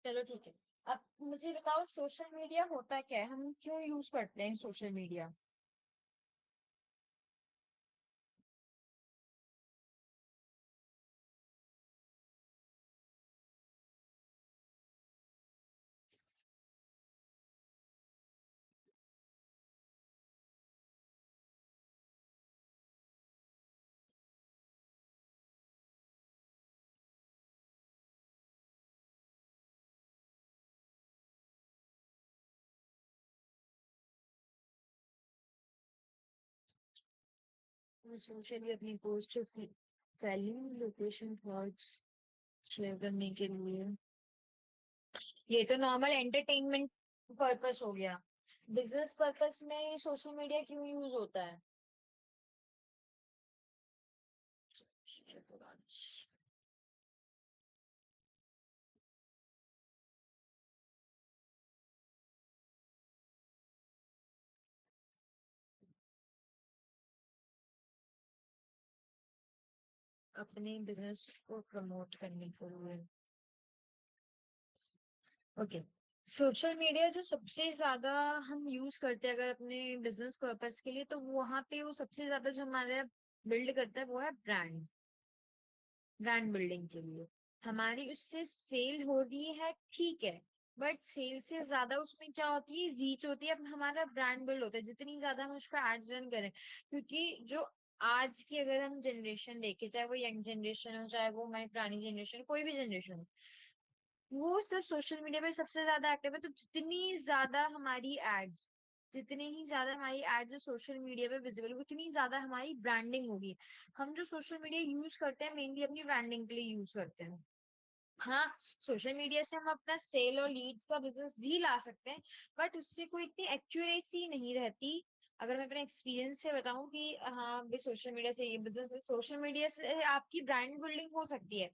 चलो ठीक है। अब मुझे बताओ सोशल मीडिया होता क्या है, हम क्यों यूज करते हैं सोशल मीडिया? सोशली अपनी post value location thoughts share करने के लिए। ये तो नॉर्मल एंटरटेनमेंट पर्पस हो गया। बिजनेस पर्पस में सोशल मीडिया क्यों यूज होता है? अपने बिजनेस को प्रमोट करने के लिए। ओके। सोशल मीडिया जो सबसे ज्यादा हम यूज करते हैं अगर अपने बिजनेस पर्पस के लिए, तो वहां पे वो सबसे ज्यादा जो हमारे बिल्ड करता है वो है ब्रांड। ब्रांड बिल्डिंग के लिए हमारी उससे सेल हो रही है, ठीक है। बट सेल से ज्यादा उसमें क्या होती है, रीच होती है। अब हमारा ब्रांड बिल्ड होता है जितनी ज्यादा हम उस पर एड्स रन करें, क्योंकि जो आज की अगर हम जनरेशन देखें, चाहे वो यंग जनरेशन हो, चाहे वो हमारी पुरानी जनरेशन, कोई भी जनरेशन हो, वो सब सोशल मीडिया पे सबसे ज्यादा एक्टिव है। तो जितनी ही ज्यादा हमारी एड्स सोशल मीडिया पे विजिबल होगी, उतनी ज्यादा हमारी ब्रांडिंग होगी। हम जो सोशल मीडिया यूज करते हैं मेनली अपनी ब्रांडिंग के लिए यूज करते हैं। हाँ, सोशल मीडिया से हम अपना सेल और लीड्स का बिजनेस भी ला सकते हैं, बट उससे कोई इतनी एक्यूरेसी नहीं रहती। अगर मैं अपने एक्सपीरियंस से बताऊं कि हाँ भाई सोशल मीडिया से ये बिजनेस है, सोशल मीडिया से आपकी ब्रांड बिल्डिंग हो सकती है।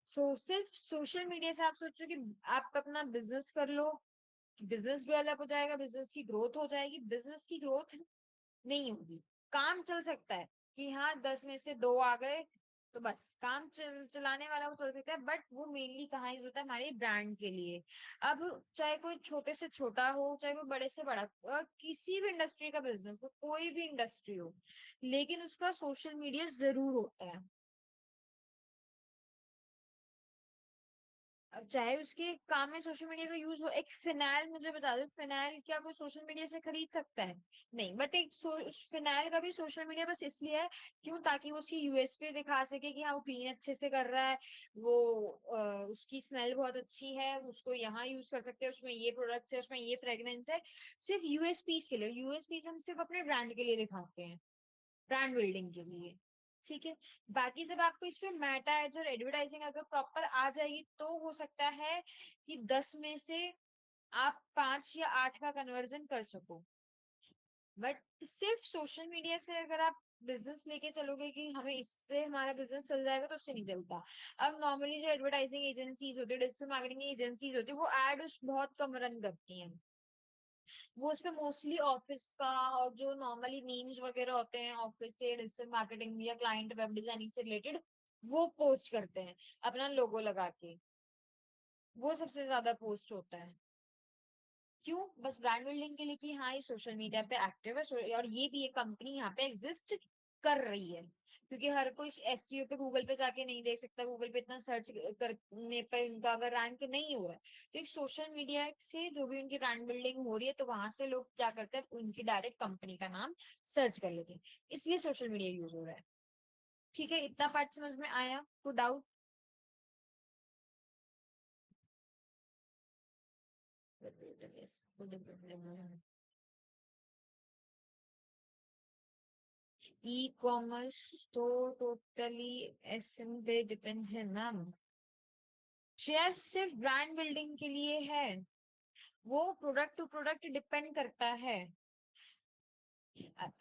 सिर्फ सोशल मीडिया से आप सोचो कि आप अपना बिजनेस कर लो, बिजनेस डेवलप हो जाएगा, बिजनेस की ग्रोथ हो जाएगी, बिजनेस की ग्रोथ नहीं होगी। काम चल सकता है कि हाँ 10 में से 2 आ गए, तो बस काम चलाने वाला वो चल सकता है, बट वो मेनली कहाँ यूज होता है, हमारे ब्रांड के लिए। अब चाहे कोई छोटे से छोटा हो, चाहे कोई बड़े से बड़ा, और किसी भी इंडस्ट्री का बिजनेस हो, कोई भी इंडस्ट्री हो, लेकिन उसका सोशल मीडिया जरूर होता है। अब चाहे उसके काम में सोशल मीडिया का यूज हो, एक फिनाइल मुझे बता दो, फिनाइल क्या कोई सोशल मीडिया से खरीद सकता है? नहीं। बट फिनाइल का भी सोशल मीडिया बस इसलिए है, क्यों, ताकि वो उसकी यूएसपी दिखा सके कि हाँ वो क्लीन अच्छे से कर रहा है, वो उसकी स्मेल बहुत अच्छी है, उसको यहाँ यूज कर सकते हैं, उसमें ये प्रोडक्ट्स है, उसमें ये फ्रेग्रेंस है। सिर्फ यूएसपी के लिए, यूएसपी हम सिर्फ अपने ब्रांड के लिए दिखाते हैं, ब्रांड बिल्डिंग के लिए। ठीक है। बाकी जब आपको इसमें मेटा एड्स और एडवर्टाइजिंग अगर प्रॉपर आ जाएगी, तो हो सकता है कि 10 में से आप 5 या 8 का कन्वर्जन कर सको। बट सिर्फ सोशल मीडिया से अगर आप बिजनेस लेके चलोगे कि हमें इससे हमारा बिजनेस चल जाएगा, तो उससे नहीं चलता। अब नॉर्मली जो एडवर्टाइजिंग एजेंसीज होती है, डिजिटल मार्केटिंग एजेंसीज होती है, वो एड बहुत कम रन करती हैं। वो उसमें मोस्टली ऑफिस का और जो नॉर्मली मीम्स वगैरह होते हैं ऑफिस से डिजिटल मार्केटिंग या क्लाइंट वेब डिजाइनिंग से रिलेटेड, वो पोस्ट करते हैं अपना लोगो लगा के। वो सबसे ज्यादा पोस्ट होता है। क्यों? बस ब्रांड बिल्डिंग के लिए कि हाँ ये सोशल मीडिया पे एक्टिव है, और ये भी एक कंपनी यहाँ पे एग्जिस्ट कर रही है। क्योंकि हर कोई एसईओ पे गूगल पे जाके नहीं देख सकता, गूगल पे इतना सर्च करने पे उनका अगर रैंक नहीं हो रहा है, तो एक सोशल मीडिया से जो भी उनकी ब्रांड बिल्डिंग हो रही है, तो वहां से लोग क्या करते हैं, उनकी डायरेक्ट कंपनी का नाम सर्च कर लेते हैं। इसलिए सोशल मीडिया यूज हो रहा है। ठीक है, इतना पार्ट समझ में आया? तो डाउट? ई कॉमर्स तो टोटली एसएम पे डिपेंड है मैम। शेयर सिर्फ ब्रांड बिल्डिंग के लिए है, वो प्रोडक्ट टू प्रोडक्ट डिपेंड करता है।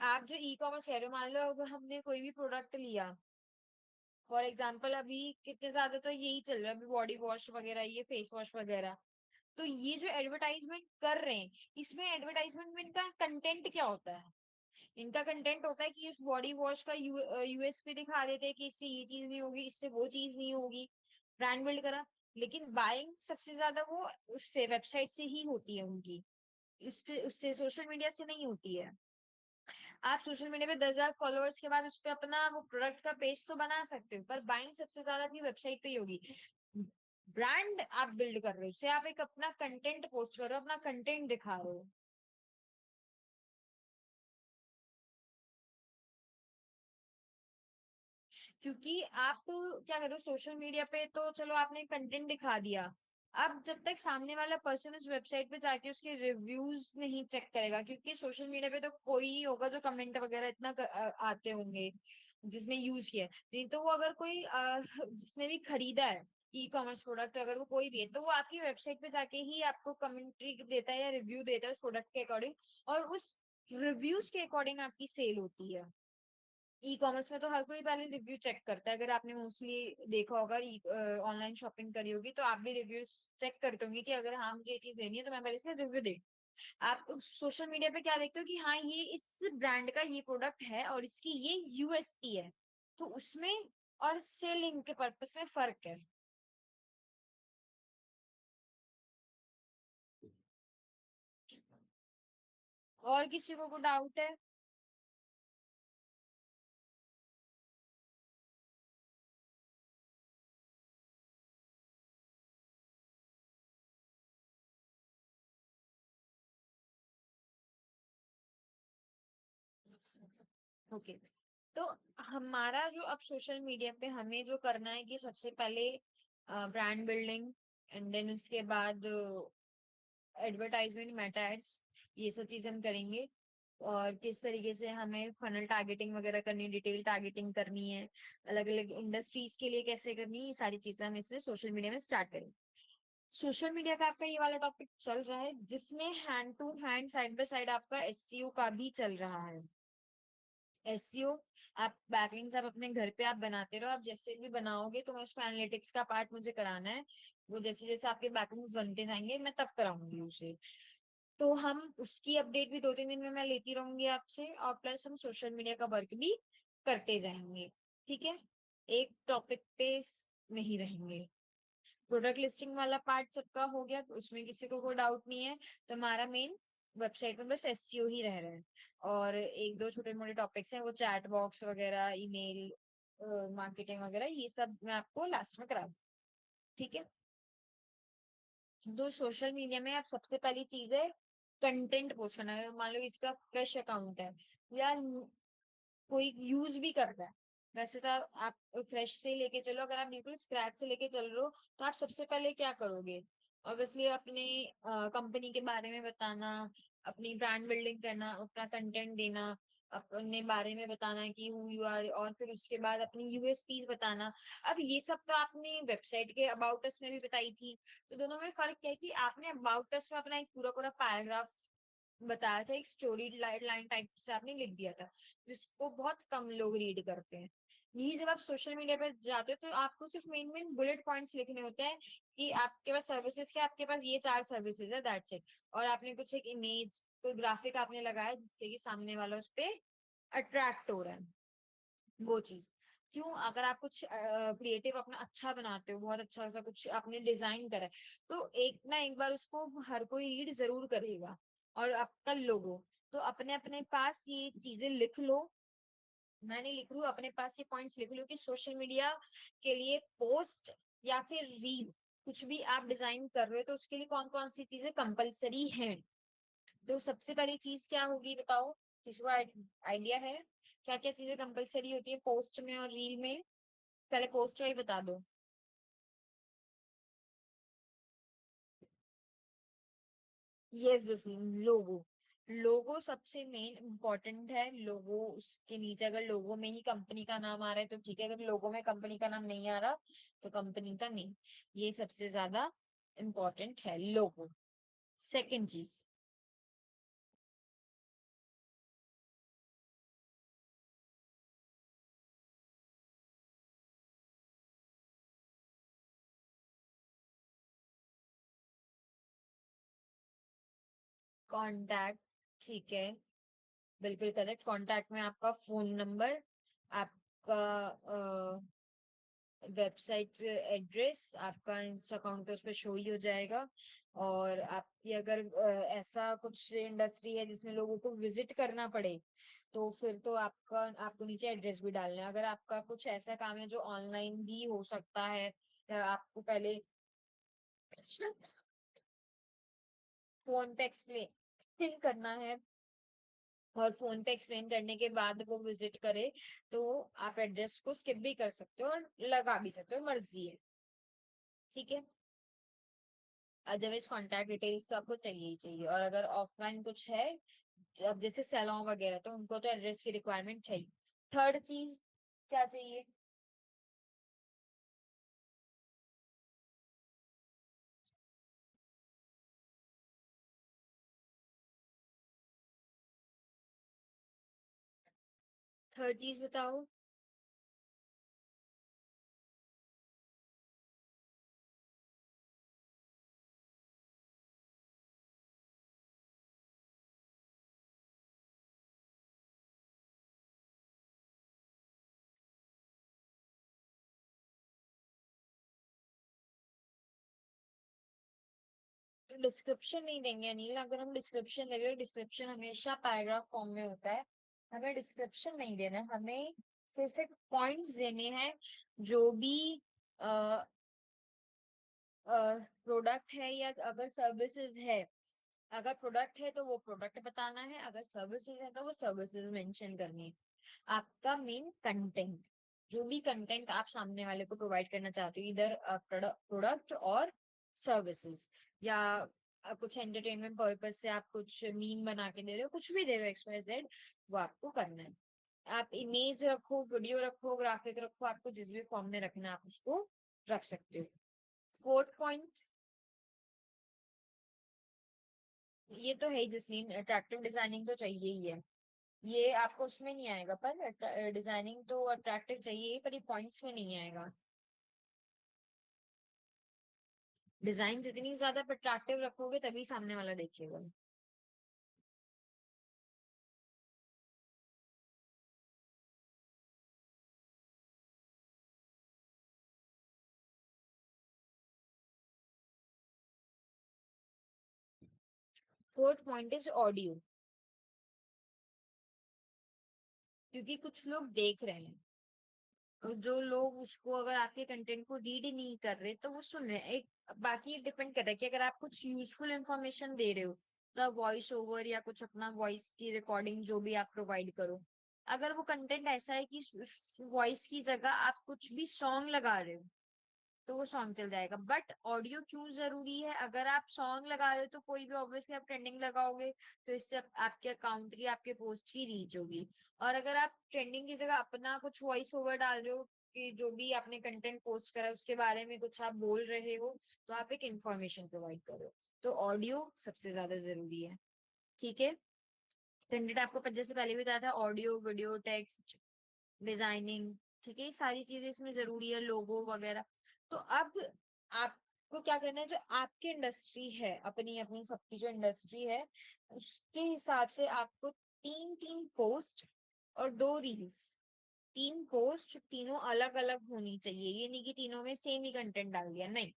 आप जो ई कॉमर्स कह रहे हो, मान लो अब हमने कोई भी प्रोडक्ट लिया, फॉर एग्जाम्पल अभी कितने ज्यादा तो यही चल रहा है, अभी बॉडी वॉश वगैरह, ये फेस वॉश वगैरह, तो ये जो एडवर्टाइजमेंट कर रहे हैं, इसमें एडवर्टाइजमेंट में इनका कंटेंट क्या होता है? इनका कंटेंट होता है कि उस बॉडी वॉश का यूएसपी दिखा देते हैं कि इससे ये चीज नहीं होगी, इससे वो चीज नहीं होगी। ब्रांड बिल्ड करा। लेकिन बाइंग सबसे ज्यादा वो उससे वेबसाइट से ही होती है उनकी, उस पे उससे सोशल मीडिया से नहीं होती है। आप सोशल मीडिया पे 10,000 फॉलोअर्स के बाद उस पे अपना वो प्रोडक्ट का पेज तो बना सकते हो, पर बाइंग सबसे ज्यादा अपनी वेबसाइट पे ही होगी। ब्रांड आप बिल्ड कर रहे हो, उससे आप एक अपना कंटेंट पोस्ट कर रहे हो, अपना कंटेंट दिखा रहे हो। क्योंकि आप क्या करो सोशल मीडिया पे, तो चलो आपने कंटेंट दिखा दिया, अब जब तक सामने वाला पर्सन उस वेबसाइट पे जाके उसके रिव्यूज नहीं चेक करेगा, क्योंकि सोशल मीडिया पे तो कोई ही होगा जो कमेंट वगैरह इतना आते होंगे जिसने यूज किया है। नहीं तो वो अगर कोई जिसने भी खरीदा है ई कॉमर्स प्रोडक्ट, अगर वो कोई भी है, तो वो आपकी वेबसाइट पे जाके ही आपको कमेंट्री देता है या रिव्यू देता है उस प्रोडक्ट के अकॉर्डिंग, और उस रिव्यूज के अकॉर्डिंग आपकी सेल होती है। ई कॉमर्स में तो हर कोई पहले रिव्यू चेक करता है, अगर आपने मोस्टली देखा होगा ऑनलाइन शॉपिंग करी होगी तो आप भी रिव्यूज चेक करते होंगे कि अगर हाँ मुझे ये चीज लेनी है तो मैं पहले इसका रिव्यू दे। आप सोशल मीडिया पे क्या देखते हो कि हाँ ये इस ब्रांड का ये प्रोडक्ट है और इसकी ये यूएसपी है, तो उसमें और सेलिंग के पर्पस में फर्क है। और किसी को डाउट है? ओके, तो हमारा जो अब सोशल मीडिया पे हमें जो करना है कि सबसे पहले ब्रांड बिल्डिंग, एंड देन उसके बाद एडवर्टाइजमेंट, मेटा एड्स, ये सब चीजें हम करेंगे। और किस तरीके से हमें फनल टारगेटिंग वगैरह करनी है, डिटेल टारगेटिंग करनी है, अलग अलग इंडस्ट्रीज के लिए कैसे करनी है, ये सारी चीजें हम इसमें सोशल मीडिया में स्टार्ट करेंगे। सोशल मीडिया का आपका ये वाला टॉपिक चल रहा है, जिसमें hand to hand side by side आपका एसईओ का भी चल रहा है। एसईओ, आप बैकलिंक्स आप अपने घर पे आप बनाते रहो, आप जैसे भी बनाओगे तो मैं उसमें एनालिटिक्स का पार्ट मुझे कराना है। वो जैसे जैसे आपके बैकलिंक्स बनते जाएंगे मैं तब कराऊंगी उसे। तो हम उसकी अपडेट भी 2-3 दिन में मैं लेती रहूंगी आपसे, और प्लस हम सोशल मीडिया का वर्क भी करते जाएंगे। ठीक है, एक टॉपिक पे नहीं रहेंगे। प्रोडक्ट लिस्टिंग वाला पार्ट सबका हो गया, तो उसमें किसी को कोई डाउट नहीं है। तो हमारा मेन वेबसाइट में बस एसईओ ही रह रहा है, और एक दो छोटे मोटे टॉपिक्स हैं, वो चैट बॉक्स वगैरह, ईमेल मार्केटिंग वगैरह, ये सब मैं आपको लास्ट में करा दूँ। ठीक है, तो सोशल मीडिया में आप सबसे पहली चीज है कंटेंट पोस्ट करना है। मान लो इसका फ्रेश अकाउंट है या कोई यूज भी करता है, वैसे तो आप फ्रेश से ही लेके चलो, अगर आप बिल्कुल स्क्रैच से लेके चल रहे हो तो आप सबसे पहले क्या करोगे? ऑब्वियसली अपने कंपनी के बारे में बताना, अपनी ब्रांड बिल्डिंग करना, अपना कंटेंट देना, अपने बारे में बताना कि हु यू आर, और फिर उसके बाद अपनी यूएसपीज बताना। अब ये सब तो आपने वेबसाइट के अबाउट अस में भी बताई थी, तो दोनों में फर्क क्या है कि आपने अबाउट अस में अपना एक पूरा पूरा पैराग्राफ बताया था, एक स्टोरी लाइन टाइप से आपने लिख दिया था, जिसको बहुत कम लोग रीड करते हैं। यही जब आप सोशल मीडिया पे जाते हो तो आपको सिर्फ मेन मेन बुलेट पॉइंट्स लिखने होते हैं कि आपके पास सर्विसेज के, आपके पास ये 4 सर्विसेज है, दैट्स इट। और आपने कुछ एक इमेज, कोई ग्राफिक आपने लगाया जिससे कि सामने वाला उस पे अट्रैक्ट हो रहा है, वो चीज। क्यों? अगर आप कुछ क्रिएटिव अपना अच्छा बनाते हो, बहुत अच्छा सा कुछ आपने डिजाइन करा है, तो एक ना एक बार उसको हर कोई रीड जरूर करेगा। और आपका लोगो, तो अपने अपने पास ये चीजें लिख लो। मैंने लिख लू अपने पास ये पॉइंट्स लिख लू कि सोशल मीडिया के लिए पोस्ट या फिर रील, कुछ भी आप डिजाइन कर रहे हो तो उसके लिए कौन कौन सी चीजें कंपलसरी हैं। तो सबसे पहली चीज क्या होगी बताओ, किसी को आइडिया है क्या क्या चीजें कंपलसरी होती है पोस्ट में और रील में? पहले पोस्ट का ही बता दो। यस जैसे लोगो, लोगो सबसे मेन इम्पोर्टेंट है। लोगो, उसके नीचे अगर लोगो में ही कंपनी का नाम आ रहा है तो ठीक है, अगर लोगो में कंपनी का नाम नहीं आ रहा तो कंपनी का नहीं, ये सबसे ज्यादा इम्पोर्टेंट है लोगो। सेकंड चीज, कॉन्टैक्ट, ठीक है, बिल्कुल करेक्ट। कॉन्टैक्ट में आपका फोन नंबर, आपका वेबसाइट एड्रेस आपका इंस्टा अकाउंट पे उस पर शो ही हो जाएगा। और आपकी अगर ऐसा कुछ इंडस्ट्री है जिसमें लोगों को विजिट करना पड़े, तो फिर तो आपको नीचे एड्रेस भी डालना है। अगर आपका कुछ ऐसा काम है जो ऑनलाइन भी हो सकता है, या आपको पहले फोन पे एक्सप्लेन करना है, और फोन पे एक्सप्लेन करने के बाद वो विजिट करे, तो आप एड्रेस को स्किप भी कर सकते हो और लगा भी सकते हो, मर्जी है। ठीक है। अदरवाइज कॉन्टैक्ट डिटेल्स तो आपको चाहिए ही चाहिए। और अगर ऑफलाइन कुछ है, अब जैसे सैलून वगैरह, तो उनको तो एड्रेस की रिक्वायरमेंट चाहिए। थर्ड चीज क्या चाहिए? थर्ड चीज बताओ। डिस्क्रिप्शन नहीं देंगे अनिल। अगर हम डिस्क्रिप्शन देंगे, डिस्क्रिप्शन हमेशा पैराग्राफ फॉर्म में होता है। हमें डिस्क्रिप्शन नहीं देना, हमें सिर्फ एक पॉइंट्स देने हैं। जो भी प्रोडक्ट है या अगर सर्विसेज है, अगर प्रोडक्ट है तो वो प्रोडक्ट बताना है, अगर सर्विसेज है तो वो सर्विसेज मेंशन करनी है। आपका मेन कंटेंट, जो भी कंटेंट आप सामने वाले को प्रोवाइड करना चाहते हो, इधर प्रोडक्ट और सर्विसेज, या कुछ एंटरटेनमेंट पर्पज से आप कुछ मीम बना के दे रहे हो, कुछ भी दे रहे हो, एक्स वाई जेड, वो आपको करना है। आप इमेज रखो, वीडियो रखो, ग्राफिक रखो, आपको जिस भी फॉर्म में रखना है आप उसको रख सकते हो। फोर्थ पॉइंट, ये तो है ही जसलीन, अट्रैक्टिव डिजाइनिंग तो चाहिए ही है। ये आपको उसमें नहीं आएगा, पर डिजाइनिंग तो अट्रैक्टिव चाहिए ही, पर ये पॉइंट्स में नहीं आएगा। डिजाइन जितनी ज्यादा अट्रैक्टिव रखोगे तभी सामने वाला देखेगा। Fourth point is audio. क्योंकि कुछ लोग देख रहे हैं, और जो लोग उसको, अगर आपके कंटेंट को रीड ही नहीं कर रहे तो वो सुन रहे हैं। एक बाकी डिपेंड कर रहा है कि अगर आप कुछ यूजफुल इंफॉर्मेशन दे रहे हो, तो वॉइस ओवर या कुछ अपना वॉइस की रिकॉर्डिंग जो भी आप प्रोवाइड करो। अगर वो कंटेंट ऐसा है कि वॉइस की जगह आप कुछ भी सॉन्ग लगा रहे हो, तो वो सॉन्ग चल जाएगा। बट ऑडियो क्यों जरूरी है? अगर आप सॉन्ग लगा रहे हो तो कोई भी ऑब्वियसली आप ट्रेंडिंग लगाओगे, तो इससे आपके अकाउंट की, आपके पोस्ट की रीच होगी। और अगर आप ट्रेंडिंग की जगह अपना कुछ वॉइस ओवर डाल रहे हो, कि जो भी आपने कंटेंट पोस्ट करा है उसके बारे में कुछ आप बोल रहे हो, तो आप एक इंफॉर्मेशन प्रोवाइड करो। तो ऑडियो सबसे ज्यादा जरूरी है। ठीक है। कंटेंट आपको जैसे पहले भी बताया था, ऑडियो, वीडियो, टेक्स्ट, डिजाइनिंग, ठीक है, ये सारी चीजें इसमें जरूरी है, लोगो वगैरह। तो अब आपको क्या करना है, जो आपकी इंडस्ट्री है, अपनी अपनी सबकी जो इंडस्ट्री है, उसके हिसाब से आपको तीन तीन पोस्ट और दो रील्स, तीन पोस्ट तीनों अलग अलग होनी चाहिए। ये नहीं कि तीनों में सेम ही कंटेंट डाल दिया, नहीं,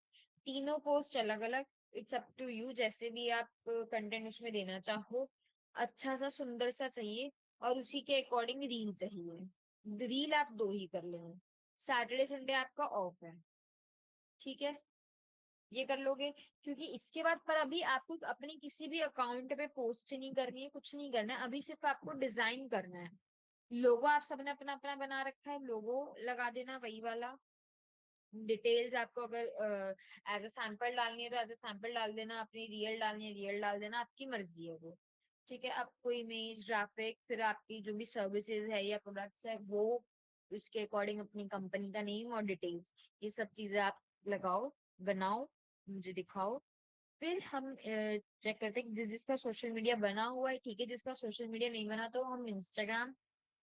तीनों पोस्ट अलग अलग। इट्स अप टू यू, जैसे भी आप कंटेंट उसमें देना चाहो। अच्छा सा सुंदर सा चाहिए, और उसी के अकॉर्डिंग रील चाहिए। रील आप दो ही कर लेना। सैटरडे संडे आपका ऑफ है, ठीक है, ये कर लोगे। क्योंकि इसके बाद, पर अभी आपको अपने किसी भी अकाउंट पे पोस्ट नहीं करनी है, कुछ नहीं करना है, अभी सिर्फ आपको डिजाइन करना है। लोगो आप सबने अपना अपना बना रखा है, लोगो लगा देना वही वाला। डिटेल्स आपको अगर एज अ सैंपल डालनी है तो एज अ सैंपल डाल देना, अपनी रियल डालनी है रियल डाल देना, आपकी मर्जी है वो। ठीक है। आपको इमेज, ग्राफिक, फिर आपकी जो भी सर्विसेज है या प्रोडक्ट्स है वो, उसके अकॉर्डिंग अपनी कंपनी का नेम और डिटेल्स, ये सब चीजें आप लगाओ, बनाओ, मुझे दिखाओ। फिर हम चेक करते हैं कि जिस जिसका सोशल मीडिया बना हुआ है, ठीक है, जिसका सोशल मीडिया नहीं बना तो हम इंस्टाग्राम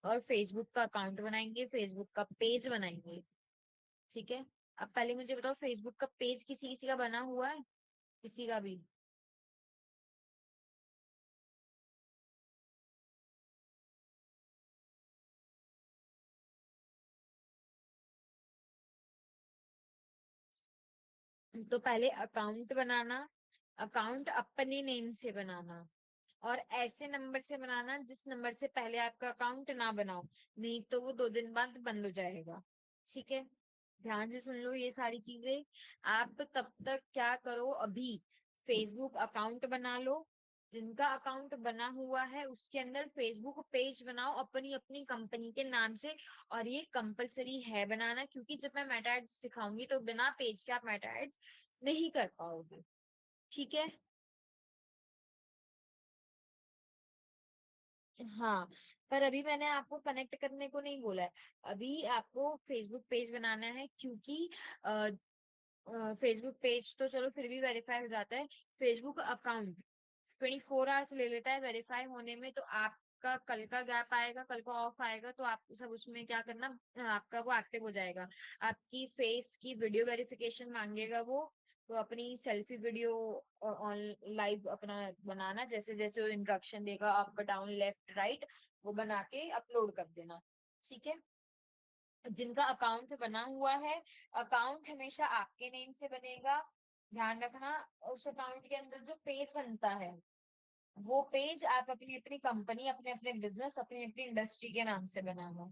और फेसबुक का अकाउंट बनाएंगे, फेसबुक का पेज बनाएंगे। ठीक है। अब पहले मुझे बताओ, फेसबुक का पेज किसी किसी का बना हुआ है? किसी का भी? तो पहले अकाउंट बनाना, अकाउंट अपने नेम से बनाना, और ऐसे नंबर से बनाना जिस नंबर से पहले आपका अकाउंट ना बनाओ, नहीं तो वो 2 दिन बाद बंद हो जाएगा। ठीक है, ध्यान से सुन लो ये सारी चीजें। आप तब तक क्या करो, अभी फेसबुक अकाउंट बना लो, जिनका अकाउंट बना हुआ है उसके अंदर फेसबुक पेज बनाओ अपनी अपनी कंपनी के नाम से। और ये कंपलसरी है बनाना, क्योंकि जब मैं मेटा एड्स सिखाऊंगी तो बिना पेज के आप मेटा एड्स नहीं कर पाओगे। ठीक है। हाँ, पर अभी मैंने आपको कनेक्ट करने को नहीं बोला है। अभी आपको फेसबुक पेज बनाना है, क्योंकि फेसबुक पेज तो चलो फिर भी वेरीफाई हो जाता है, फेसबुक अकाउंट 24 आवर्स ले लेता है वेरीफाई होने में। तो आपका कल का गैप आएगा, कल का ऑफ आएगा, तो आप सब उसमें क्या करना, आपका वो एक्टिव हो जाएगा। आपकी फेस की वीडियो वेरिफिकेशन मांगेगा वो, तो अपनी सेल्फी वीडियो ऑन लाइव अपना बनाना, जैसे जैसे वो इंस्ट्रक्शन देगा अप डाउन लेफ्ट राइट, वो बना के अपलोड कर देना। ठीक है। जिनका अकाउंट बना हुआ है, अकाउंट हमेशा आपके नेम से बनेगा। ध्यान रखना, उस अकाउंट के अंदर जो पेज बनता है, वो पेज आप अपनी अपनी कंपनी, अपने अपने बिजनेस, अपनी अपनी इंडस्ट्री के नाम से बनाना।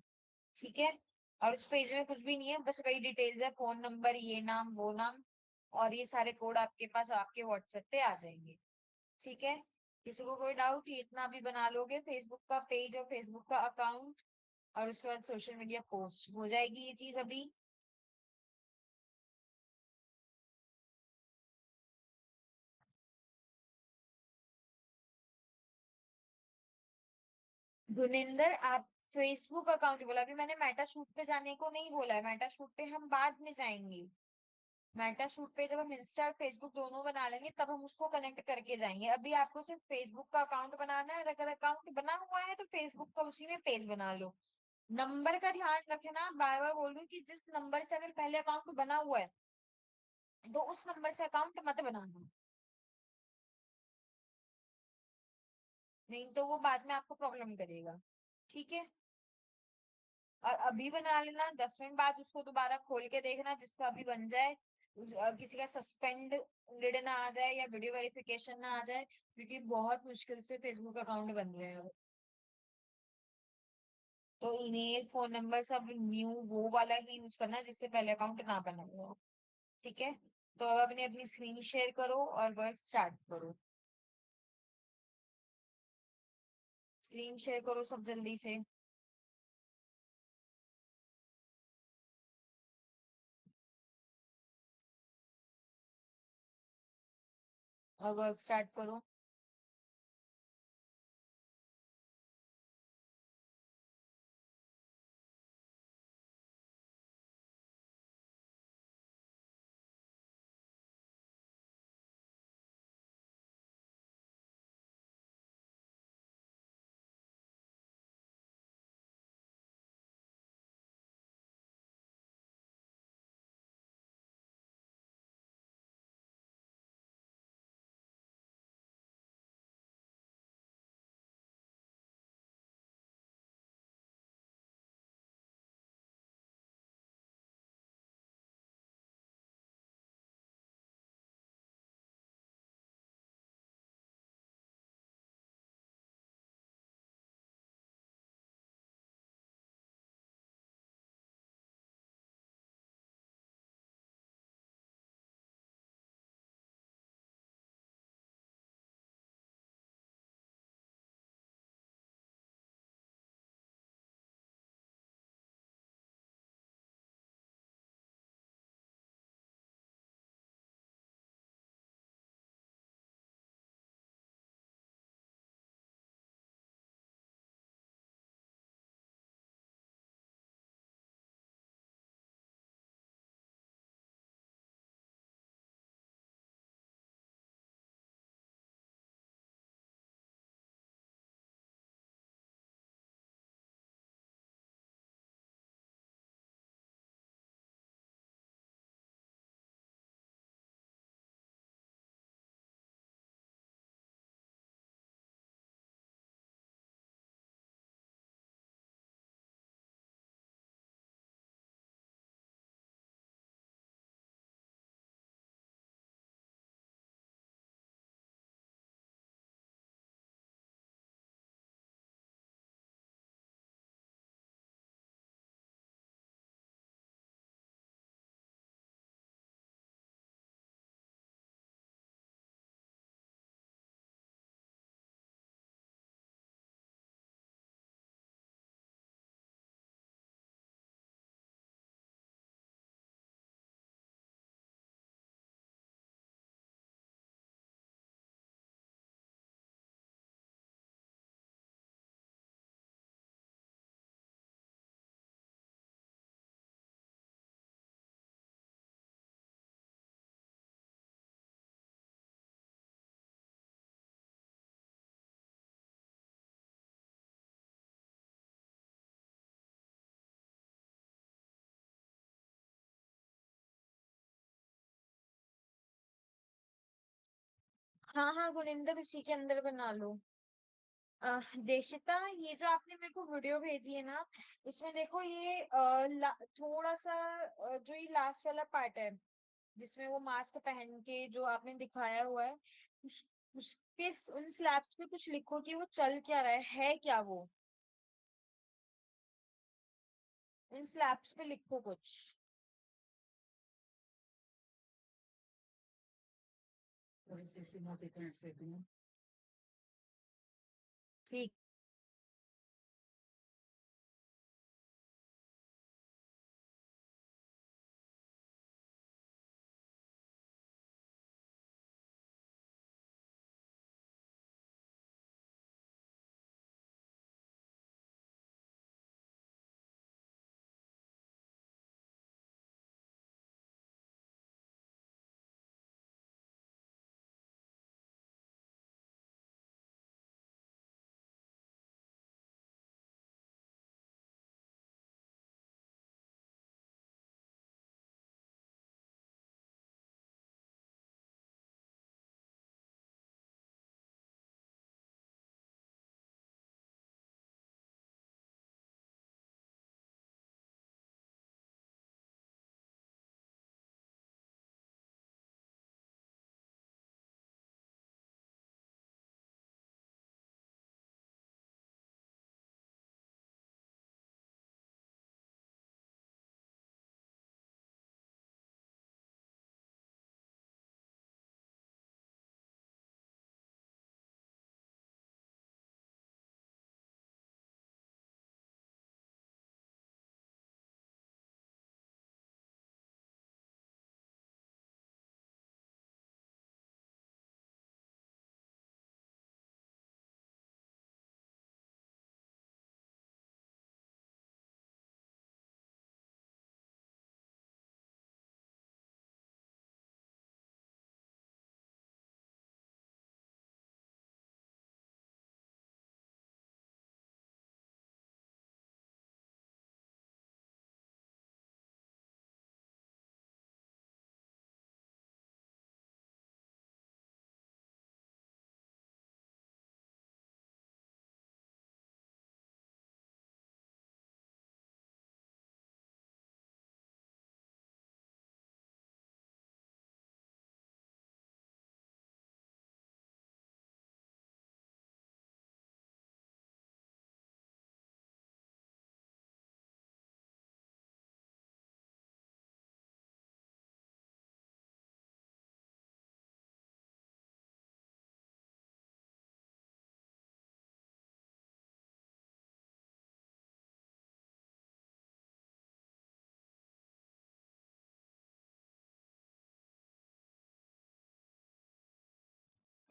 ठीक है। और उस पेज में कुछ भी नहीं है, बस वही डिटेल्स है, फोन नंबर, ये नाम वो नाम, और ये सारे कोड आपके पास आपके व्हाट्सएप पे आ जाएंगे। ठीक है। किसी को कोई डाउट, ये इतना भी बना लोगे फेसबुक का पेज और फेसबुक का अकाउंट, और उसके बाद सोशल मीडिया पोस्ट हो जाएगी ये चीज अभी। गुनिंदर, आप फेसबुक अकाउंट बोला, अभी मैंने मेटा शूट पे जाने को नहीं बोला है, मेटा शूट पे हम बाद में जाएंगे। मेटा शूट पे जब हम इंस्टा और फेसबुक दोनों बना लेंगे तब हम उसको कनेक्ट करके जाएंगे। अभी आपको सिर्फ फेसबुक का अकाउंट बनाना है, और अगर अकाउंट बना हुआ है तो फेसबुक का उसी में पेज बना लो। नंबर का ध्यान रखना, बार बार बोल रही हूँ कि जिस नंबर से अगर पहले अकाउंट बना हुआ है, तो उस नंबर से अकाउंट मत बनाना, नहीं तो वो बाद में आपको प्रॉब्लम करेगा। ठीक है। और अभी बना लेना, 10 मिनट बाद उसको दोबारा खोल के देखना, जिसका अभी बन जाए, किसी का सस्पेंडेड ना आ जाए या वीडियो वेरिफिकेशन ना आ जाए, क्योंकि बहुत मुश्किल से फेसबुक अकाउंट बन रहे हैं। तो ईमेल फोन नंबर सब न्यू वो वाला ही यूज करना जिससे पहले अकाउंट ना बना हुआ हो। ठीक है। तो अब अपनी अपनी स्क्रीन शेयर करो और वर्क स्टार्ट करो। स्क्रीन शेयर करो सब जल्दी से, और वर्क स्टार्ट करो। हाँ हाँ गुनिंदर, उसी के अंदर बना लो। देशिता, ये जो आपने मेरे को वीडियो भेजी है ना, इसमें देखो ये थोड़ा सा जो ये लास्ट वाला पार्ट है, जिसमें वो मास्क पहन के जो आपने दिखाया हुआ है, उसके उन स्लैब्स पे कुछ लिखो कि वो चल क्या रहा है क्या वो, इन स्लैब्स पे लिखो कुछ। ठीक।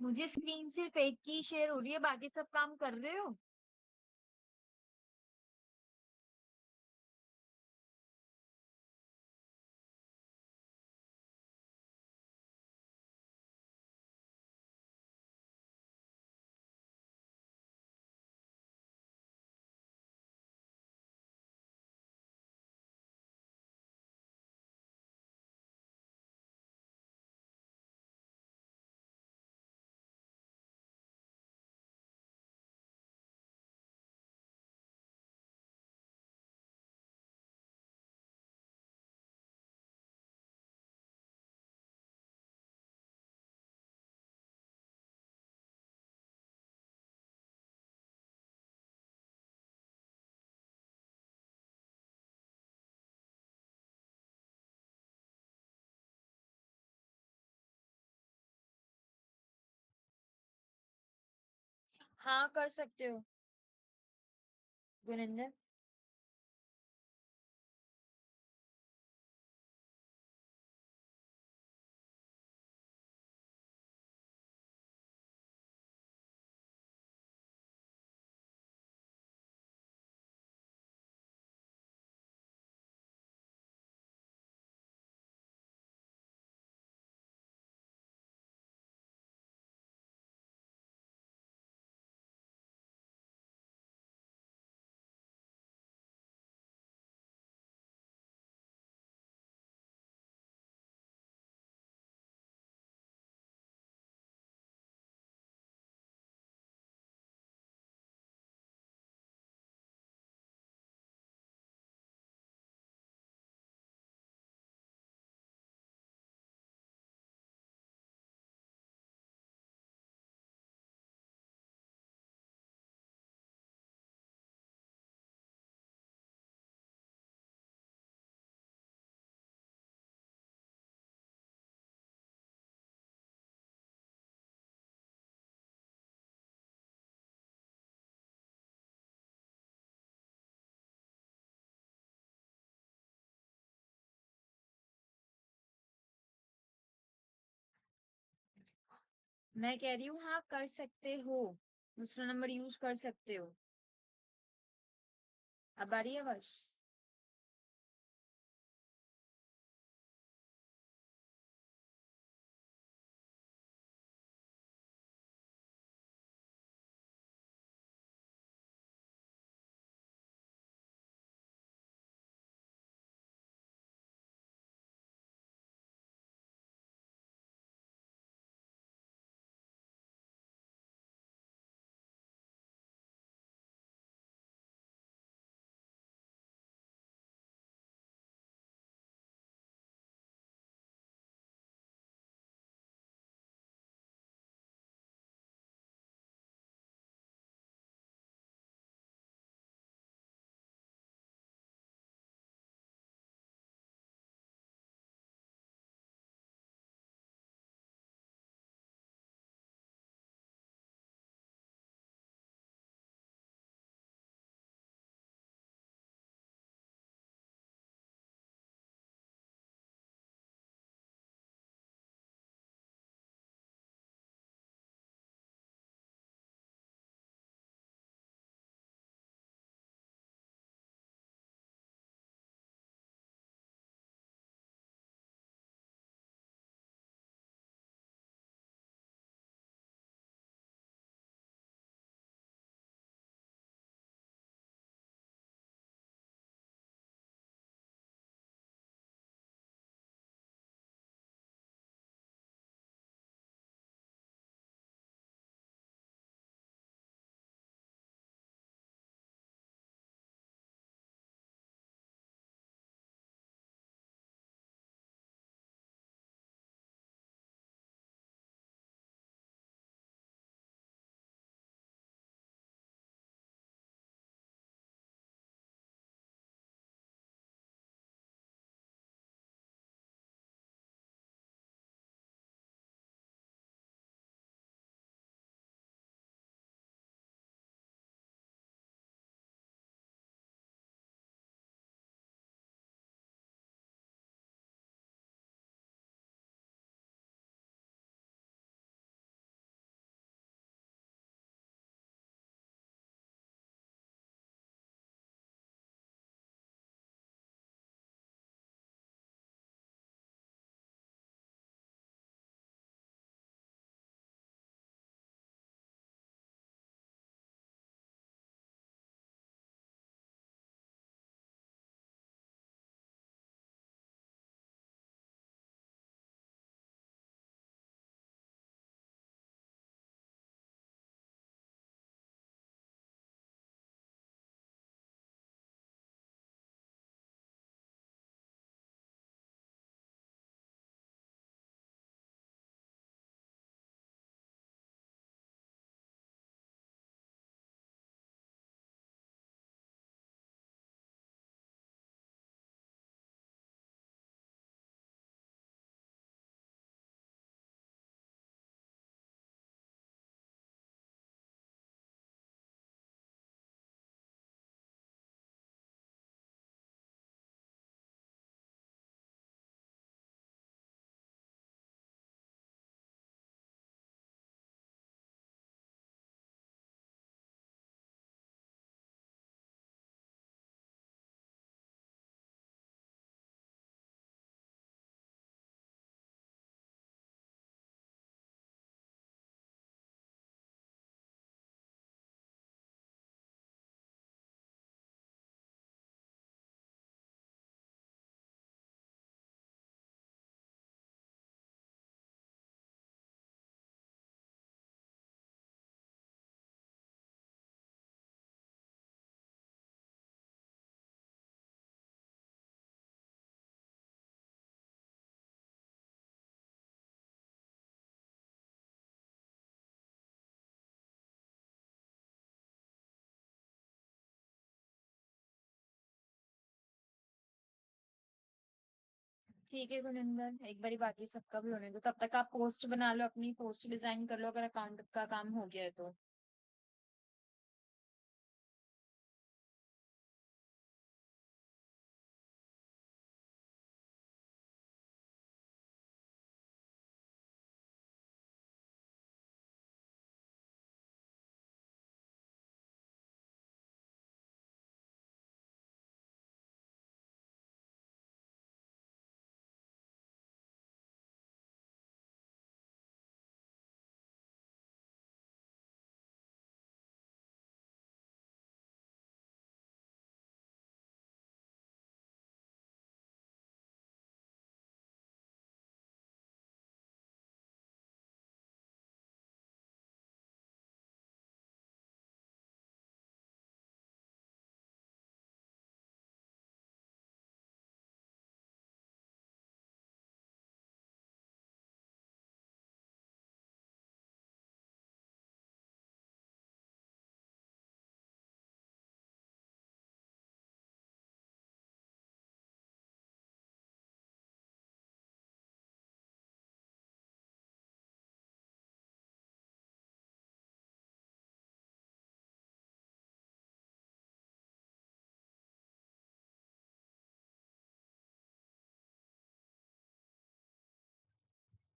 मुझे स्क्रीन सिर्फ एक की शेयर हो रही है, बाकी सब काम कर रहे हो? हाँ कर सकते हो गुनिंदर। मैं कह रही हूँ हाँ कर सकते हो, दूसरा नंबर यूज कर सकते हो। अब आ रही है आवाज? ठीक है गुनिंदर, एक बारी बाकी सबका भी होने दो, तब तक आप पोस्ट बना लो, अपनी पोस्ट डिजाइन कर लो अगर अकाउंट का काम हो गया है तो।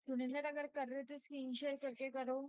सुनिंदर अगर कर रहे हो तो स्क्रीन शेयर करके करो।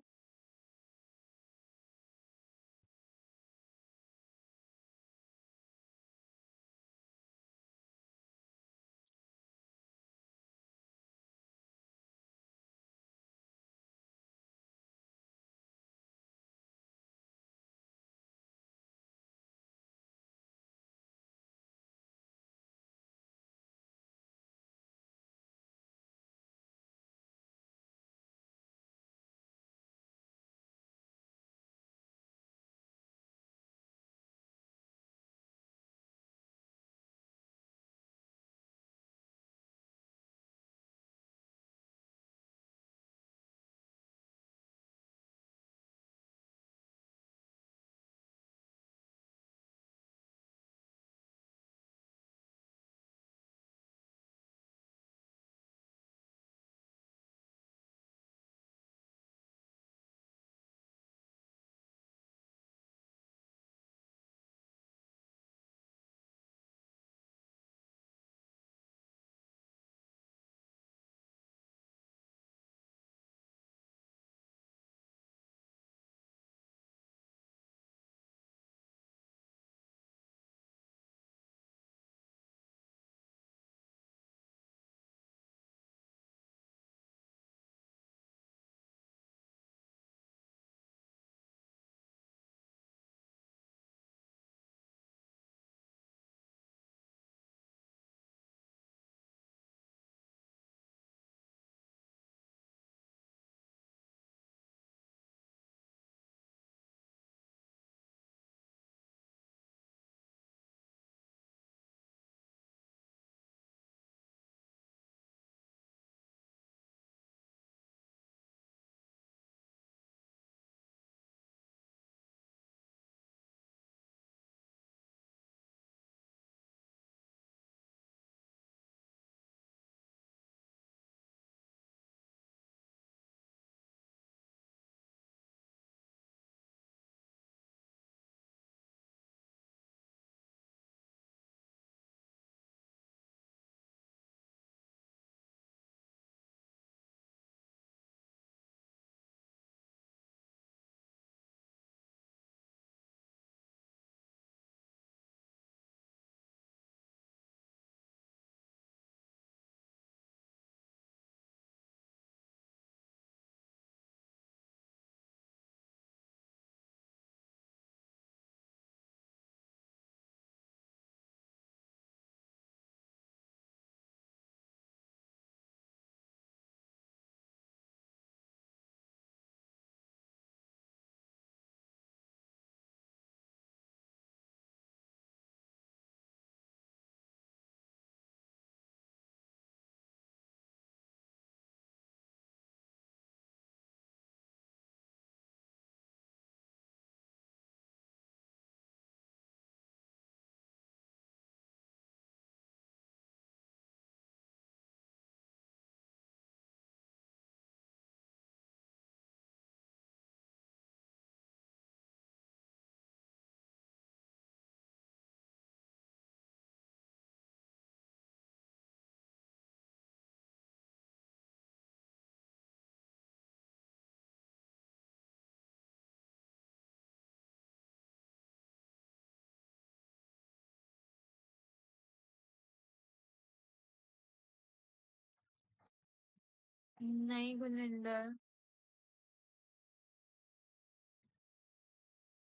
नहीं गुनिंदर।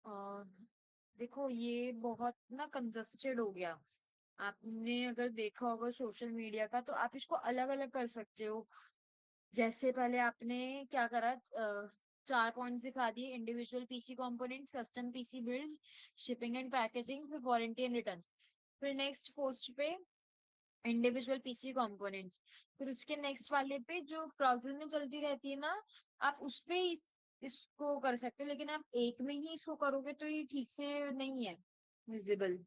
और देखो ये बहुत ना कंजस्टेड हो गया। आपने अगर देखा होगा सोशल मीडिया का तो आप इसको अलग अलग कर सकते हो। जैसे पहले आपने क्या करा, 4 पॉइंट्स दिखा दिए, individual PC components, custom PC builds, shipping and packaging, फिर वारंटी एंड रिटर्न। फिर नेक्स्ट पोस्ट पे इंडिविजुअल पीसी कंपोनेंट्स। फिर उसके नेक्स्ट वाले पे जो ब्राउजर में चलती रहती है ना, आप उस पे इसको कर सकते हो, लेकिन आप एक में ही इसको करोगे तो ये ठीक से नहीं है विजिबल।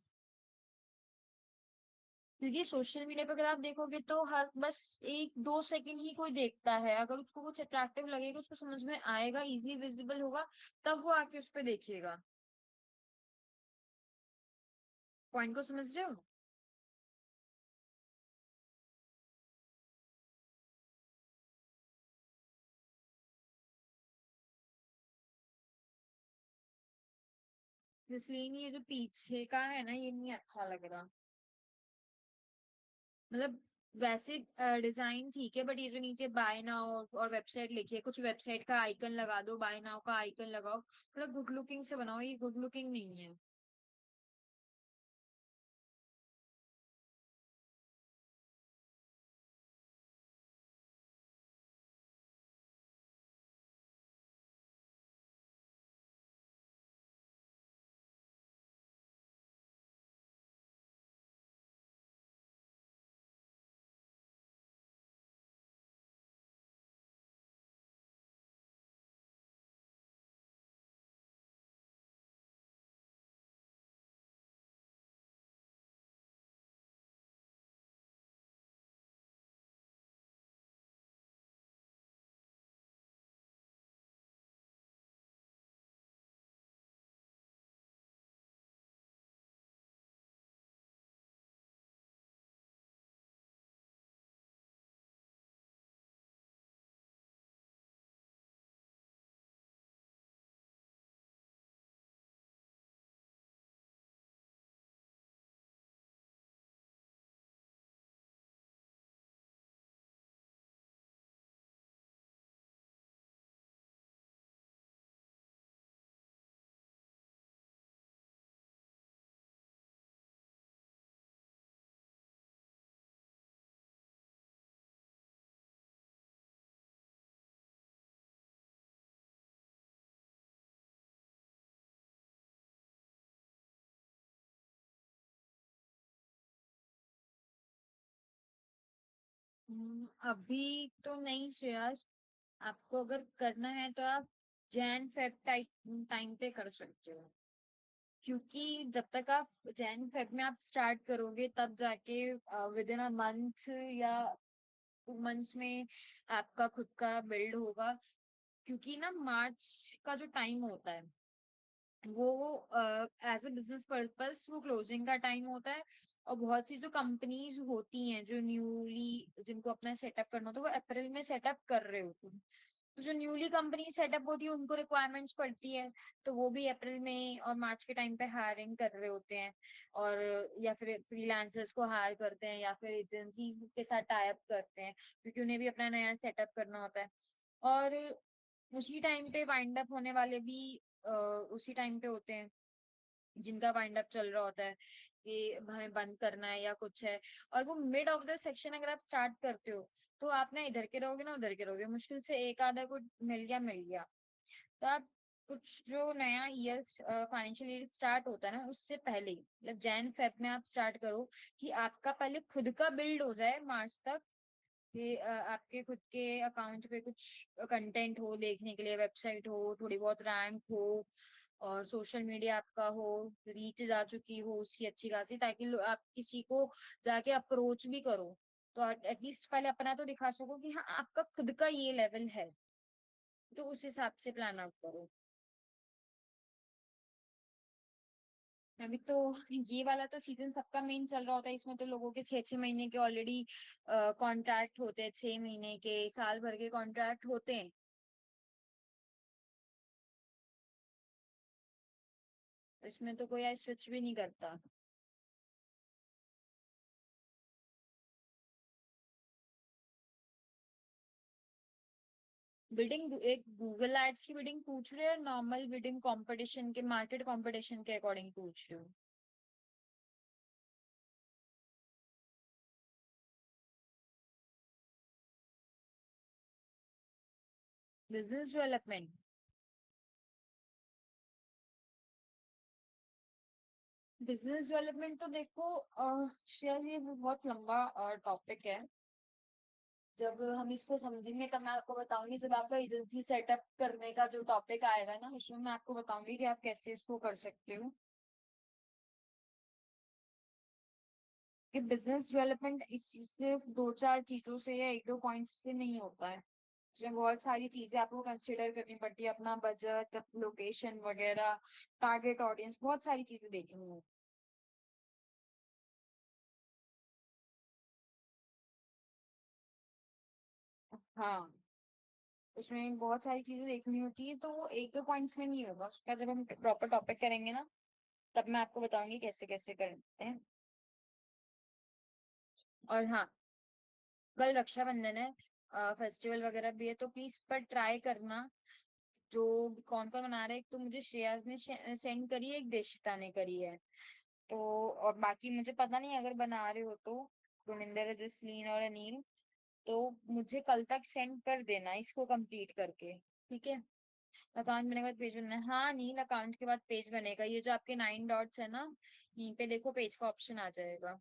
क्योंकि सोशल मीडिया पे अगर आप देखोगे तो हर बस 1-2 सेकंड ही कोई देखता है, अगर उसको कुछ अट्रैक्टिव लगेगा, उसको समझ में आएगा, इजीली विजिबल होगा, तब वो आके उस पे देखेगा। पॉइंट को समझ रहे हो? इसलिए नहीं, ये जो पीछे का है ना, ये नहीं अच्छा लग रहा। मतलब वैसे डिजाइन ठीक है, बट ये जो नीचे बाय नाउ और वेबसाइट लिखी है, कुछ वेबसाइट का आइकन लगा दो, बाय नाउ का आइकन लगाओ, थोड़ा गुड लुकिंग से बनाओ, ये गुड लुकिंग नहीं है। अभी तो नहीं श्रेयस, आपको अगर करना है तो आप जैन फेब टाइप टाइम पे कर सकते हो, क्योंकि जब तक आप जैन फेब में आप स्टार्ट करोगे तब जाके विद इन अ मंथ या 2 मंथ्स में आपका खुद का बिल्ड होगा। क्योंकि ना मार्च का जो टाइम होता है वो एज अ बिजनेस पर्पस वो क्लोजिंग का टाइम होता है। और बहुत सी जो कंपनीज होती हैं जो न्यूली जिनको अपना सेटअप करना होता है वो अप्रैल में सेटअप कर रहे होते हैं। तो जो न्यूली कंपनी सेटअप होती है उनको रिक्वायरमेंट्स पड़ती है, तो वो भी अप्रैल में और मार्च के टाइम पे हायरिंग कर रहे होते हैं। और या फिर फ्रीलांसर्स को हायर करते हैं या फिर एजेंसीज के साथ टाई अप करते हैं, क्योंकि उन्हें भी अपना नया सेटअप करना होता है। और उसी टाइम पे वाइंड अप होने वाले भी उसी टाइम पे होते हैं जिनका वाइंड अप चल रहा होता है कि हमें बंद करना है या कुछ है। और वो मिड ऑफ द सेक्शन अगर आप स्टार्ट करते हो तो आप ना इधर के रहोगे ना उधर के रहोगे, मुश्किल से एक आधा को मिल गया। तो आप कुछ जो नया ईयर फाइनेंशियल ईयर स्टार्ट होता है ना उससे पहले मतलब जैन फेब में आप स्टार्ट करो, कि आपका पहले खुद का बिल्ड हो जाए मार्च तक, कि आपके खुद के अकाउंट पे कुछ कंटेंट हो देखने के लिए, वेबसाइट हो, थोड़ी बहुत रैंक हो, और सोशल मीडिया आपका हो, रीच जा चुकी हो उसकी अच्छी खासी, ताकि आप किसी को जाके अप्रोच भी करो तो एटलीस्ट पहले अपना तो दिखा सको कि हाँ आपका खुद का ये लेवल है। तो उस हिसाब से प्लान आउट करो। अभी तो ये वाला तो सीजन सबका मेन चल रहा होता है, इसमें तो लोगों के 6 6 महीने के ऑलरेडी कॉन्ट्रैक्ट होते हैं, 6 महीने के, साल भर के कॉन्ट्रैक्ट होते हैं। इसमें तो कोई स्विच भी नहीं करता। बिडिंग एक गूगल एड्स की बिडिंग पूछ रहे हो, नॉर्मल बिडिंग कंपटीशन के, मार्केट कंपटीशन के अकॉर्डिंग पूछ रहे हो? Business development. बिजनेस डेवलपमेंट तो देखो शायद ये बहुत लंबा टॉपिक है। जब हम इसको समझेंगे तब मैं आपको बताऊंगी, जब आपका एजेंसी सेटअप करने का जो टॉपिक आएगा ना उसमें मैं आपको बताऊंगी कि आप कैसे इसको कर सकते हो। कि बिजनेस डेवलपमेंट इसी सिर्फ 2 4 चीजों से या 1 2 पॉइंट से नहीं होता है। इसमें बहुत सारी चीजें आपको कंसिडर करनी पड़ती है, अपना बजट, लोकेशन वगैरह, टारगेट ऑडियंस, बहुत सारी चीजें देखनी है। हाँ, उसमें बहुत सारी चीजें देखनी होती है, तो वो 1 2 पॉइंट्स में नहीं होगा उसका, जब हम प्रॉपर टॉपिक करेंगे ना तब मैं आपको बताऊंगी कैसे कैसे करते हैं। और हाँ, कल रक्षाबंधन है, फेस्टिवल वगैरह भी है, तो प्लीज पर ट्राई करना। जो कौन कौन मना रहे हैं, एक तो मुझे श्रेयाज ने सेंड करी है, एक देशिता ने करी है। तो और बाकी मुझे पता नहीं, अगर बना रहे हो तो गुरविंदर, जसलीन और अनिल, तो मुझे कल तक सेंड कर देना इसको कंप्लीट करके, ठीक है। अकाउंट बनने के बाद पेज बनना है, हाँ नील, अकाउंट के बाद पेज बनेगा, ये जो आपके 9 डॉट्स है ना, यहीं पे देखो पेज का ऑप्शन आ जाएगा।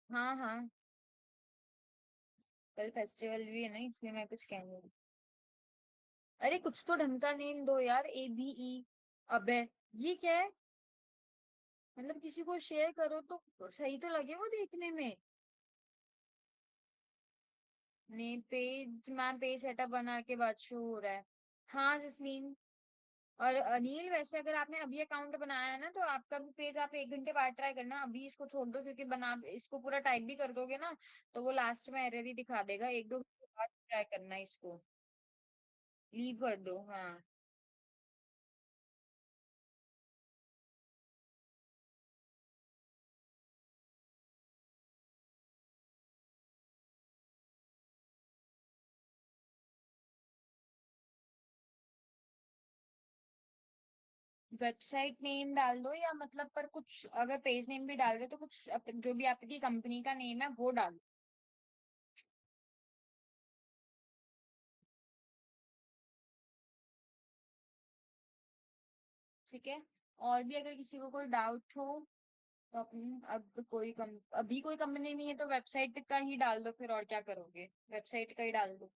हाँ हाँ, कल फेस्टिवल भी है ना, इसलिए मैं कुछ कह नहीं रही। अरे कुछ तो ढंग का नेम दो यार, ABE। अबे, ये क्या है? मतलब किसी को शेयर करो तो सही तो लगे वो देखने में। ने पेज, मैम पेज सेटअप बना के बाद शो हो रहा है। हाँ जसलीन और अनिल, वैसे अगर आपने अभी अकाउंट बनाया है ना, तो आपका भी पेज आप 1 घंटे बाद ट्राई करना, अभी इसको छोड़ दो, क्योंकि बना इसको पूरा टाइप भी कर दोगे ना, तो वो लास्ट में एरर ही दिखा देगा, 1-2 घंटे बाद ट्राई करना इसको। लीव कर दो, हाँ। वेबसाइट नेम डाल दो, या मतलब पर कुछ अगर पेज नेम भी डाल रहे हो तो कुछ जो भी आपकी कंपनी का नेम है वो डालो। ठीक है। और भी अगर किसी को कोई डाउट हो तो अपनी, अब अभी कोई कंपनी नहीं है तो वेबसाइट का ही डाल दो, फिर और क्या करोगे, वेबसाइट का ही डाल दो।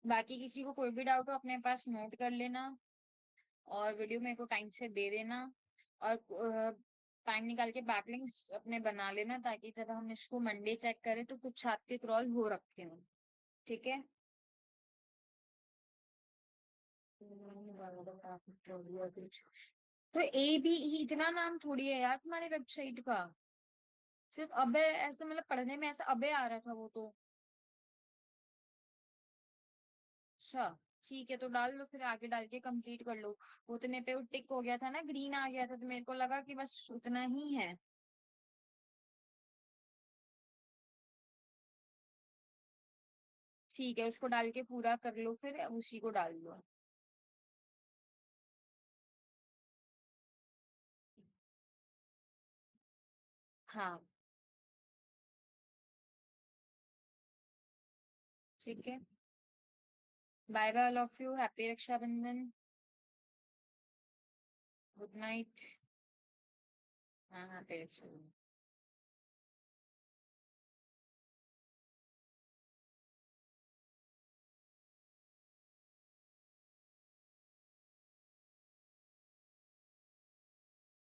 बाकी किसी को कोई भी डाउट हो अपने पास नोट कर लेना, और वीडियो मेरे को टाइम से दे देना, और टाइम निकाल के बैकलिंक्स अपने बना लेना, ताकि जब हम इसको मंडे चेक करें तो कुछ आपके क्रॉल हो रखे हो। ठीक है। तो ABE इतना नाम थोड़ी है यार तुम्हारी वेबसाइट का, सिर्फ अबे ऐसे, मतलब पढ़ने में ऐसा अबे आ रहा था वो तो। अच्छा, ठीक है, तो डाल लो फिर, आगे डाल के कंप्लीट कर लो। उतने पे वो टिक हो गया था ना, ग्रीन आ गया था, तो मेरे को लगा कि बस उतना ही है। ठीक है, उसको डाल के पूरा कर लो, फिर उसी को डाल लो। हाँ, ठीक है। Bye bye all of you, happy Rakshabandhan. Good night. हाँ, हैप्पी रक्षाबंधन।